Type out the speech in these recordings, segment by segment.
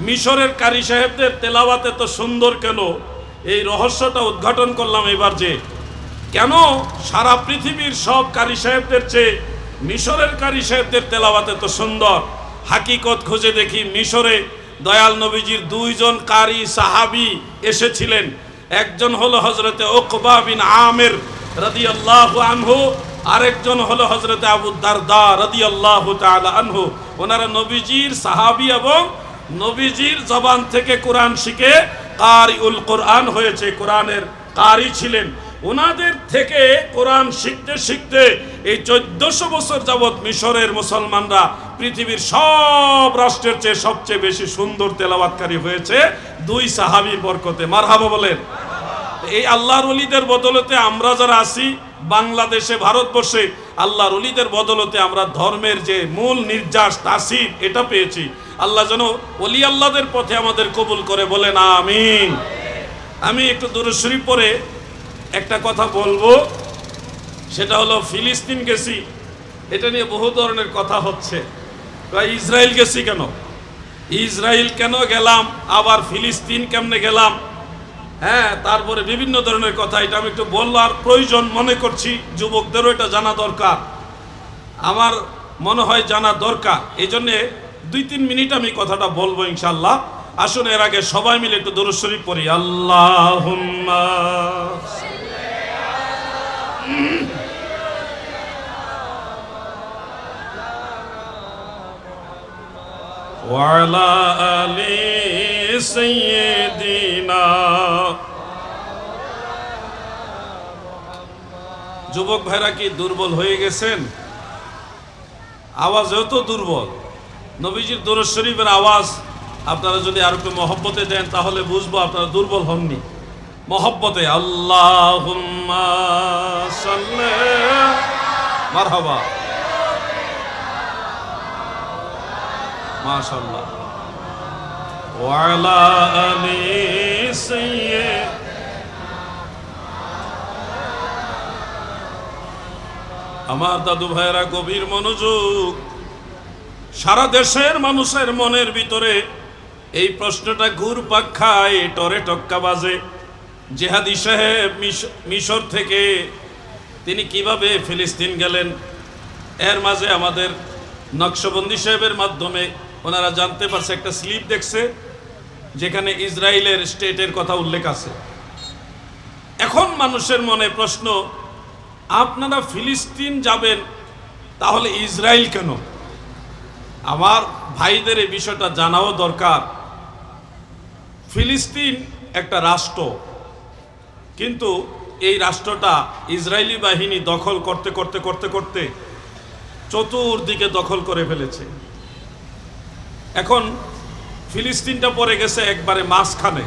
মিশরের কারি সাহেবদের তেলাওয়াত এত সুন্দর কেন, এই রহস্যটা উদ্ঘাটন করলাম এবার, যে কেন সারা পৃথিবীর সব কারি সাহেবদের চেয়ে মিশরের কারি সাহেবদের তেলাওয়াত এত সুন্দর। হাকিকত খুঁজে দেখি, মিশরে দয়াল নবীজির দুইজন কারি সাহাবী এসেছিলেন। একজন হলো হযরতে উকবা বিন আমির রাদিয়াল্লাহু আনহু, আরেকজন হলো হযরতে আবু দারদা রাদিয়াল্লাহু তাআলা আনহু। ওনারা নবীজির সাহাবী এবং নবীজির জবান থেকে কোরআন শিখে কারিউল কোরআন হয়েছে, কোরআনের কারি ছিলেন। ওনাদের থেকে কোরআন শিখতে শিখতে এই 1400 বছর যাবৎ মিশরের মুসলমানরা পৃথিবীর সব রাষ্ট্রের চেয়ে সবচেয়ে বেশি সুন্দর তেলাওয়াতকারী হয়েছে দুই সাহাবীর বরকতে। মারহাবা বলেন। এই আল্লাহর ওলিদের বদলতে আমরা যারা আছি বাংলাদেশে, ভারতবর্ষে, আল্লাহর ওলিদের বদলতে আমরা ধর্মের যে মূল নির্যাস তাসির এটা পেয়েছি। আল্লাহ যেন ওলি আল্লাহদের পথে আমাদের কবুল করে, বলেন আমিন। আমি একটু দুরূদ শরীফ পড়ে একটা কথা বলবো, সেটা হলো ফিলিস্তিন গেছি, এটা নিয়ে বহু ধরনের কথা হচ্ছে। ইসরায়েল গেছি কেন, ইসরায়েল কেন গেলাম, আবার ফিলিস্তিন কেমনে গেলাম, হ্যাঁ, তারপরে বিভিন্ন ধরনের কথা, এটা আমি একটু বলার প্রয়োজন মনে করছি। যুবকদেরও এটা জানা দরকার, আমার মনে হয় জানা দরকার। এই জন্যে 2-3 মিনিট আমি কথাটা বলবো ইনশাল্লাহ। আসুন এর আগে সবাই মিলে একটু দুরূদ শরীফ পড়ি। আল্লাহুম্মা ওয়া আলা আলি সাইয়্যিদিনা। যুবক ভাইরা কি দুর্বল হয়ে গেছেন? আওয়াজেও তো দুর্বল। নবীজির দুরূদ শরীফের আওয়াজ আপনারা যদি আর একটু মহব্বতে দেন তাহলে বুঝবো আপনারা দুর্বল হননি। মহব্বতে আল্লাহুম্মা সাল্লি, মারহাবা, মাশাআল্লাহ, ওয়া আলা আলি সাইয়্যিদিনা। আমার দাদু ভাইয়েরা গভীর মনোযোগ। সারা দেশের মানুষের মনের ভিতরে এই প্রশ্নটা ঘুরপাক খায়, টরে টক্কা বাজে। জেহাদি সাহেব মিশর থেকে তিনি কিভাবে ফিলিস্তিন গেলেন? এর মাঝে আমাদের নকশবন্দি সাহেবের মাধ্যমে ওনারা জানতে পারছে, একটা স্লিপ দেখছে যেখানে ইসরায়েলের স্টেটের কথা উল্লেখ আছে। এখন মানুষের মনে প্রশ্ন, আপনারা ফিলিস্তিন যাবেন তাহলে ইসরায়েল কেন? আমার ভাইদের এই বিষয়টা জানাও দরকার। ফিলিস্তিন একটা রাষ্ট্র, কিন্তু এই রাষ্ট্রটা ইসরায়েলি বাহিনী দখল করতে করতে করতে করতে চতুর্দিকে দখল করে ফেলেছে। এখন ফিলিস্তিনটা পড়ে গেছে একবারে মাঝখানে,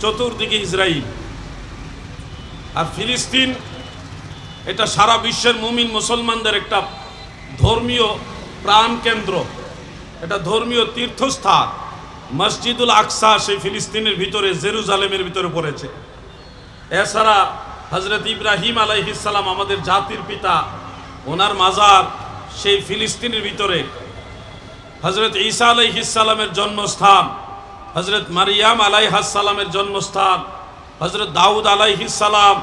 চতুর্দিকে ইসরায়েল। আর ফিলিস্তিন এটা সারা বিশ্বের মুমিন মুসলমানদের একটা ধর্মীয় প্রাণ কেন্দ্র, এটা ধর্মীয় তীর্থস্থান। মসজিদুল আকসা সেই ফিলিস্তিনের ভিতরে, জেরুজালেমের ভিতরে পড়েছে। এছাড়া হযরত ইব্রাহিম আলাইহিস সালাম আমাদের জাতির পিতা, ওনার মাজার সেই ফিলিস্তিনের ভিতরে। হযরত ঈসা আলাইহিস সালামের জন্মস্থান, হযরত মারিয়াম আলাইহাস সালামের জন্মস্থান, হযরত দাউদ আলাইহিস সালাম,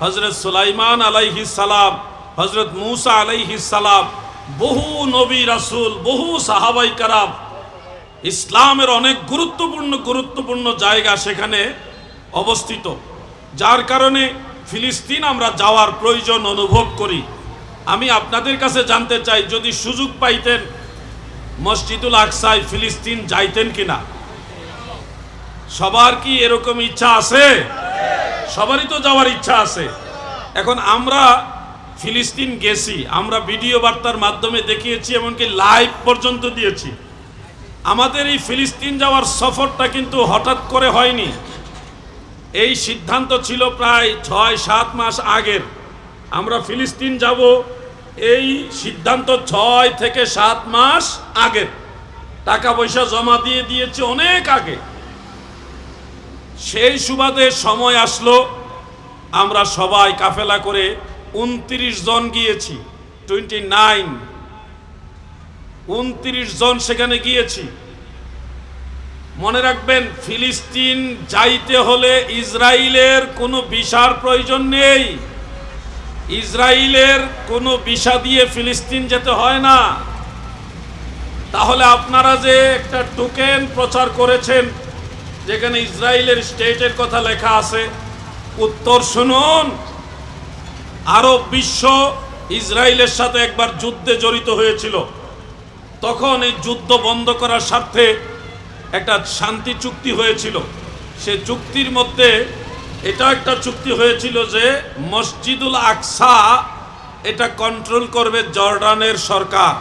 হযরত সুলাইমান আলাইহিস সালাম, হযরত মূসা আলাইহিস সালাম, বহু নবী রাসূল, বহু সাহাবাই কারাম, ইসলামের অনেক গুরুত্বপূর্ণ জায়গা সেখানে অবস্থিত। যার কারণে ফিলিস্তিন আমরা যাওয়ার প্রয়োজন অনুভব করি। আমি আপনাদের কাছে জানতে চাই, যদি সুযোগ পাইতেন মসজিদুল আকসায় ফিলিস্তিন যাইতেন কিনা? সবার কি এরকম ইচ্ছা আছে? সবারই তো যাওয়ার ইচ্ছা আছে। এখন আমরা ফিলিস্তিন গেছি, আমরা ভিডিও বার্তার মাধ্যমে দেখিয়েছি, এমনকি লাইভ পর্যন্ত দিয়েছি। আমাদের এই ফিলিস্তিন যাওয়ার সফরটা কিন্তু হঠাৎ করে হয়নি। এই সিদ্ধান্ত ছিল প্রায় 6-7 মাস আগের। আমরা ফিলিস্তিন যাব এই সিদ্ধান্ত 6 থেকে 7 মাস আগের। টাকা পয়সা জমা দিয়ে দিয়েছে অনেক আগে। সেই সুবাদে সময় আসলো, আমরা সবাই কাফেলা করে 29 জন গিয়েছি। 29 জন সেখানে গিয়েছি। মনে রাখবেন, ফিলিস্তিন যাইতে হলে ইসরায়েলের কোনো ভিসার প্রয়োজন নেই। ইসরায়েলের কোনো ভিসা দিয়ে ফিলিস্তিন যেতে হয় না। তাহলে আপনারা যে একটা টোকেন প্রচার করেছেন যেখানে ইসরায়েলের স্টেটের কথা লেখা আছে, উত্তর শুনুন। আরব বিশ্ব ইসরায়েলের সাথে একবার যুদ্ধে জড়িত হয়েছিল। তখন এই যুদ্ধ বন্ধ করার স্বার্থে একটা শান্তি চুক্তি হয়েছিল। সে চুক্তির মধ্যে এটা একটা চুক্তি হয়েছিল যে মসজিদুল আকসা এটা কন্ট্রোল করবে জর্ডানের সরকার।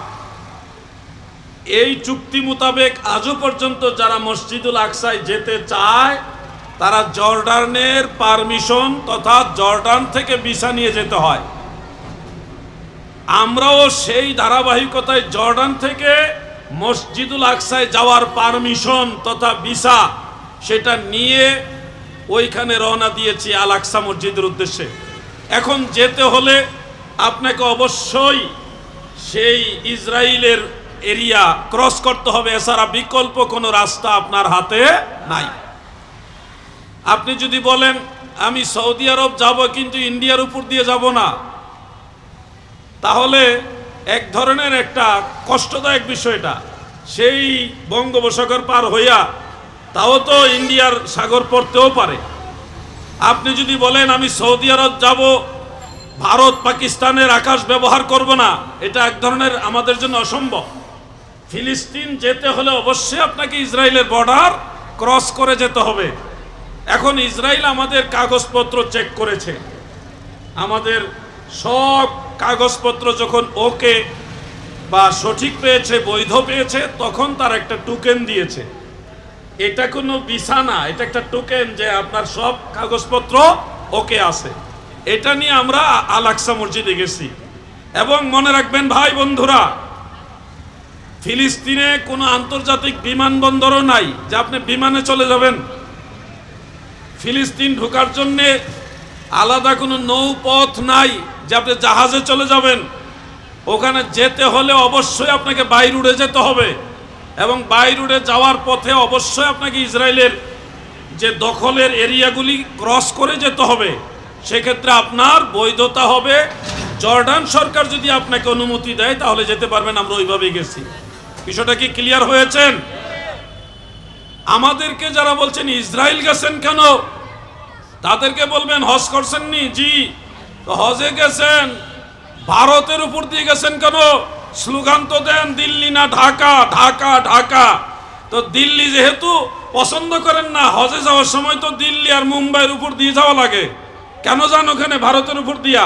এই চুক্তি মোতাবেক আজও পর্যন্ত যারা মসজিদুল আকসায় যেতে চায় তারা জর্ডানের পারমিশন তথা জর্ডান থেকে ভিসা নিয়ে যেতে হয়। আমরাও সেই ধারাবাহিকতায় জর্ডান থেকে মসজিদুল আকসায় যাওয়ার পারমিশন তথা ভিসা সেটা নিয়ে ওইখানে রওনা দিয়েছি আল আকসা মসজিদের উদ্দেশ্যে। এখন যেতে হলে আপনাকে অবশ্যই সেই ইসরায়েলের এরিয়া ক্রস করতে হবে, এছাড়া বিকল্প কোনো রাস্তা আপনার হাতে নাই। আপনি যদি বলেন আমি সৌদি আরব যাব কিন্তু ইন্ডিয়ার উপর দিয়ে যাব না, তাহলে এক ধরনের একটা কষ্টদায়ক বিষয়টা। সেই বঙ্গোপসাগর পার হইয়া তাও তো ইন্ডিয়ার সাগর পড়তেও পারে। আপনি যদি বলেন আমি সৌদি আরব যাব, ভারত পাকিস্তানের আকাশ ব্যবহার করব না, এটা এক ধরনের আমাদের জন্য অসম্ভব। ফিলিস্তিন যেতে হলে অবশ্যই আপনাকে ইসরায়েলের বর্ডার ক্রস করে যেতে হবে। এখন ইসরায়েল আমাদের কাগজপত্র চেক করেছে, আমাদের সব কাগজপত্র যখন ওকে বা সঠিক পেয়েছে, বৈধ পেয়েছে, তখন তার একটা টোকেন দিয়েছে। এটা কোনো ভিসা না, এটা একটা টোকেন যে আপনার সব কাগজপত্র ওকে আছে। এটা নিয়ে আমরা আল আকসা মসজিদে গেছি। এবং মনে রাখবেন ভাই বন্ধুরা, ফিলিস্তিনে কোনো আন্তর্জাতিক বিমানবন্দরও নাই যে আপনি বিমানে চলে যাবেন। ফিলিস্তিন ঢোকার জন্যে আলাদা কোনো নৌপথ নাই যে আপনি জাহাজে চলে যাবেন। ওখানে যেতে হলে অবশ্যই আপনাকে বাই রুটে যেতে হবে, এবং বাই রুটে যাওয়ার পথে অবশ্যই আপনাকে ইসরায়েলের যে দখলের এরিয়াগুলি ক্রস করে যেতে হবে। সেক্ষেত্রে আপনার বৈধতা হবে, জর্ডান সরকার যদি আপনাকে অনুমতি দেয় তাহলে যেতে পারবেন। আমরা ওইভাবেই গেছি। বিষয়টা কি ক্লিয়ার হয়েছেন? আমাদেরকে যারা বলছেন ইসরায়েল গেছেন কেন, তাদেরকে বলবেন হজ করছেননি? জি, তো হজে গেছেন, ভারতের উপর দিয়ে গেছেন কেন? স্লোগান তো দেন দিল্লি না ঢাকা, ঢাকা ঢাকা। তো দিল্লি যেহেতু পছন্দ করেন না, হজে যাওয়ার সময় তো দিল্লি আর মুম্বাইয়ের উপর দিয়ে যাওয়া লাগে। কেন যান ওখানে ভারতের উপর দিয়া?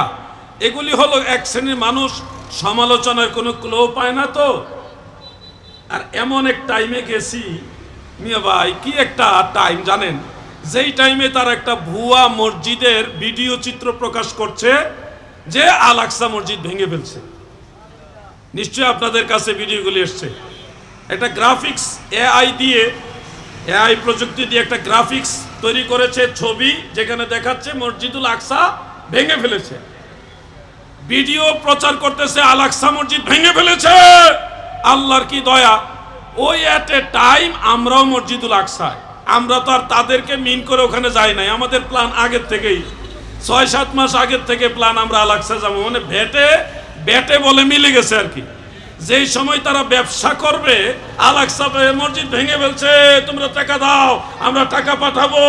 এগুলি হলো এক শ্রেণীর মানুষ, সমালোচনার কোনো ক্লো পায় না। তো আর এমন এক টাইমে গেছি মিয়া ভাই, কি একটা টাইম জানেন, যেই টাইমে তার একটা ভুয়া মসজিদের ভিডিও চিত্র প্রকাশ করছে যে আল আকসা মসজিদ ভেঙে ফেলছে। নিশ্চয়ই আপনাদের কাছে ভিডিওগুলি এসছে। একটা গ্রাফিক্স এআই প্রযুক্তি দিয়ে একটা গ্রাফিক্স তৈরি করেছে, ছবি, যেখানে দেখাচ্ছে মসজিদুল আকসা ভেঙে ফেলেছে। ভিডিও প্রচার করতেছে আল আকসা মসজিদ ভেঙে ফেলেছে। আল্লাহর কি দয়া, ওই এট এ টাইম আমরাও মসজিদুল আকসায়, আমরা তো আর তাদেরকে মিন করে ওখানে যাই নাই। আমাদের প্ল্যান আগের থেকেই, 6-7 মাস আগের থেকে প্ল্যান, আমরা আল আকসা যাবো। মানে বেটে বলে মিলে গেছে আর কি। যেই সময় তারা ব্যবসা করবে, আল আকসা মসজিদ ভেঙে ফেলছে, তোমরা টাকা দাও, আমরা টাকা পাঠাবো,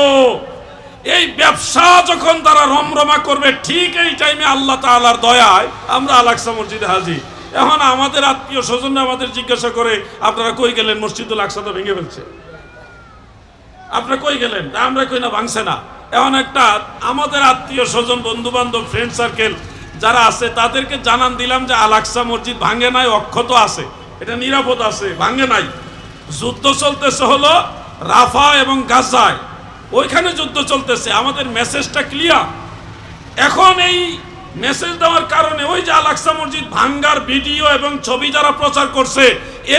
এই ব্যবসা যখন তারা রমরমা করবে, ঠিক এই টাইমে আল্লাহ তাআলার দয়ায় আমরা আল আকসা মসজিদে হাজির। এখন আমাদের আত্মীয় স্বজনরা আমাদের জিজ্ঞাসা করে আপনারা কই গেলেন? মসজিদুল আকসা তো ভেঙে ফেলছে, আপনারা কই গেলেন? আমরা কই না ভাঙছে না। এখন একটা আমাদের আত্মীয় স্বজন, বন্ধু বান্ধব, ফ্রেন্ড সার্কেল যারা আছে তাদেরকে জানান দিলাম যে আল আকসা মসজিদ ভাঙে নাই, অক্ষত আছে, এটা নিরাপদ আছে, ভাঙে নাই। যুদ্ধ চলতেছে হলো রাফা এবং গাজায়, ওইখানে যুদ্ধ চলতেছে। আমাদের মেসেজটা ক্লিয়ার। এখন এই মেসেজ দেওয়ার কারণে ওই যে আল আকসা মসজিদ ভাঙ্গার ভিডিও এবং ছবি যারা প্রচার করছে,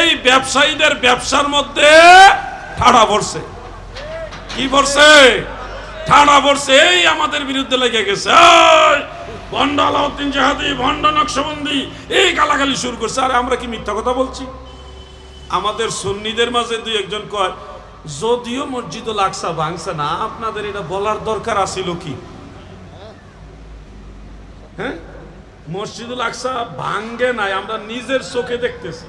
এই ব্যবসায়ীদের ব্যবসার মধ্যে ঠাড়া পড়ছে। কি পড়ছে? ঠাড়া পড়ছে। এই আমাদের বিরুদ্ধে লেগে গেছে, ভণ্ড আলাউদ্দিন জিহাদি, ভণ্ড নকশবন্দি, এই গালাগালি শুরু করছে। আরে আমরা কি মিথ্যা কথা বলছি? আমাদের সুন্নিদের মাঝে দুই একজন কয় যদিও মসজিদুল আকসা ভাঙছে না, আপনাদের এটা বলার দরকার আছিল কি? হ্যাঁ, মসজিদুল আকসা ভাঙ্গে নাই, আমরা নিজের চোখে দেখতেছি,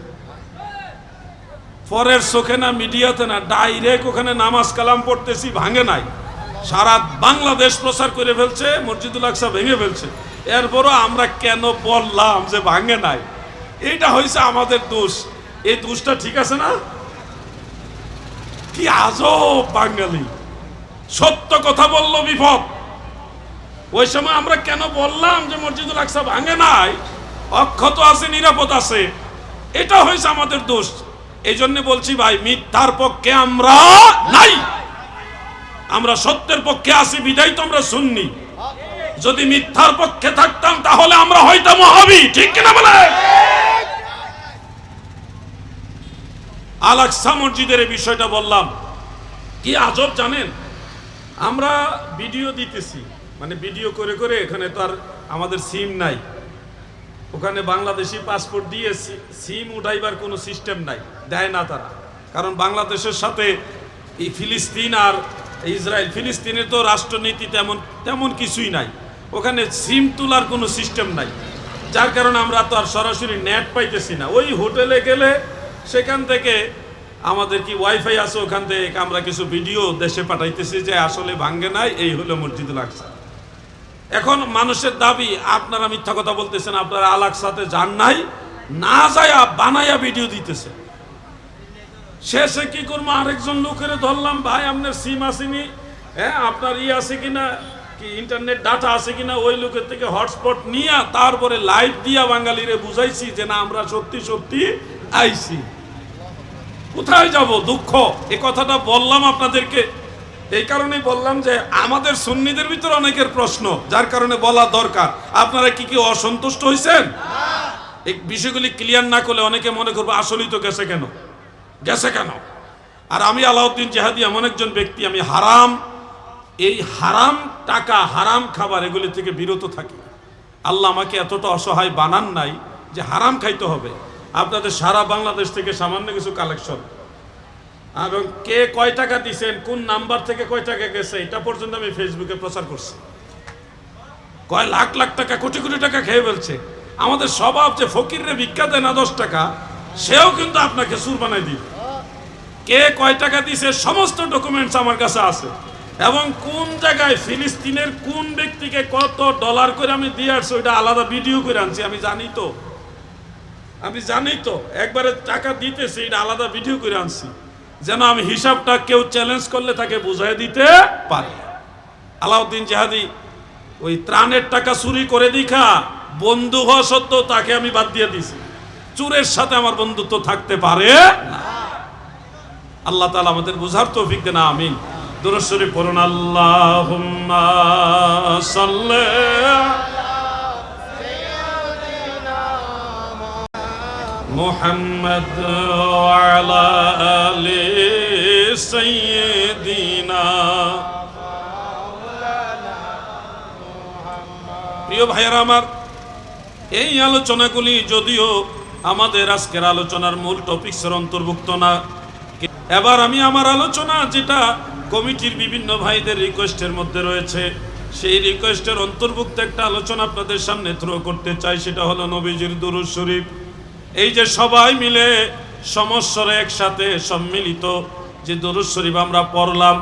পরের চোখে না, মিডিয়াতে না, ডাইরেক্ট ওখানে নামাজ কালাম পড়তেছি, ভাঙে নাই। সারা বাংলাদেশ প্রচার করে ফেলছে মসজিদুল আকসা ভেঙে ফেলছে, এরপরও আমরা কেন বললাম যে ভাঙে নাই? এইটা হয়েছে আমাদের দোষ। এই দোষটা ঠিক আছে না? কি আজব বাঙালি, সত্য কথা বললো বিপদ। ওই সময় আমরা কেন বললাম যে মসজিদুল আকসা ভাঙে নাই, অক্ষত আছে, নিরাপদ আছে? এটা হয়েছে আমাদের দোষ। এই জন্য বলছি ভাই, মিথ্যার পক্ষে আমরা নাই, আমরা সত্যের পক্ষে আছি, বিদায় তো আমরা সুন্নি। যদি মিথ্যার পক্ষে থাকতাম তাহলে আমরা হয়তো ওয়াহাবি, ঠিক কিনা বলে? আল আকসা মসজিদের এই বিষয়টা বললাম। কি আজব জানেন, আমরা ভিডিও দিতেছি, মানে ভিডিও করে করে, এখানে তো আর আমাদের সিম নাই, ওখানে বাংলাদেশি পাসপোর্ট দিয়ে সিম উঠাইবার কোনো সিস্টেম নাই, দেয় না তারা। কারণ বাংলাদেশের সাথে এই ফিলিস্তিন আর ইসরায়েল, ফিলিস্তিনের তো রাষ্ট্রনীতি তেমন কিছুই নাই, ওখানে সিম তোলার কোনো সিস্টেম নাই, যার কারণে আমরা তো আর সরাসরি নেট পাইতেছি না। ওই হোটেলে গেলে সেখান থেকে আমাদের কি ওয়াইফাই আছে, ওখান থেকে আমরা কিছু ভিডিও দেশে পাঠাইতেছি যে আসলে ভাঙ্গে নাই, এই হলো মসজিদুল আকসা। এখন মানুষের দাবি, আপনারা মিথ্যা কথা বলতেছেন, আপনারা আল আকসাতে যান নাই, না যায়া বানায়া ভিডিও দিতেছে। শেষে কি করবো, আরেকজন লোকের ধরলাম, ভাই আপনার সিম আসেনি, হ্যাঁ আপনার আছে কিনা, কি ইন্টারনেট ডাটা আছে কিনা, ওই লোকের থেকে হটস্পট নিয়ে তারপরে লাইভ দিয়া বাঙালিরে বুঝাইছি যে না, আমরা সত্যি সত্যি আইছি। কোথায় যাব? দুঃখ। এ কথাটা বললাম আপনাদেরকে, এই কারণেই বললাম যে আমাদের সুন্নিদের ভিতরে অনেকের প্রশ্ন, যার কারণে বলা দরকার। আপনারা কি অসন্তুষ্ট হয়েছেন? এই বিষয়গুলি ক্লিয়ার না করলে অনেকে মনে করবে আসলেই তো গেছে কেন। আর আমি আলাউদ্দিন জেহাদি এমন একজন ব্যক্তি, আমি এই হারাম টাকা, হারাম খাবার, এগুলি থেকে বিরত থাকি। আল্লাহ আমাকে এতটা অসহায় বানান নাই যে হারাম খাইতে হবে। আপনাদের সারা বাংলাদেশ থেকে সামান্য কিছু কালেকশন, এবং কে কয় টাকা দিচ্ছেন, কোন নাম্বার থেকে কয় টাকা গেছে, এটা পর্যন্ত আমি ফেসবুকে প্রচার করছি। কয় লাখ লাখ টাকা, কোটি কোটি টাকা খেয়ে ফেলছে। আমাদের স্বভাব যে ফকিররে ভিক্ষা দেয় না 10 টাকা, সেও কিন্তু আপনাকে সুর বানাই দিবে। কে কয় টাকা দিছে সমস্ত ডকুমেন্টস আমার কাছে আছে, এবং কোন জায়গায় ফিলিস্তিনের কোন ব্যক্তিকে কত ডলার করে আমি দিয়ে আসছি, ওইটা আলাদা ভিডিও করে আনছি। আমি জানি তো একবারে টাকা দিতেছি, এটা আলাদা ভিডিও করে আনছি, যেন আমি হিসাবটা কেউ চ্যালেঞ্জ করলে তাকে বুঝাই দিতে পারি। আলাউদ্দিন জেহাদি ওই ত্রাণের টাকা চুরি করে দেখা বন্ধু হওয়া সত্ত্বেও তাকে আমি বাদ দিয়ে দিছি। চোরের সাথে আমার বন্ধুত্ব থাকতে পারে না। আল্লাহ তাআলা আমাদের বুঝার তৌফিক দেন, আমিন। দুরূদ শরীফ পড়ুন, আল্লাহুম্মা সাল্লি মুহাম্মদ ওয়া আলা আলি সাইয়্যিদিনা। প্রিয় ভাইয়েরা আমার, এই আলোচনাগুলি যদিও আমাদের আজকের আলোচনার মূল টপিকসের অন্তর্ভুক্ত না, এবার আমি আমার আলোচনা যেটা কমিটির বিভিন্ন ভাইদের রিকোয়েস্টের মধ্যে রয়েছে, সেই রিকোয়েস্টের অন্তর্ভুক্ত একটা আলোচনা আপনাদের সামনে থ্রো করতে চাই। সেটা হলো নবীজির দুরূদ শরীফ। এই যে সবাই মিলে সমস্বরে একসাথে সম্মিলিত যে দুরূদ শরীফ আমরা পড়লাম,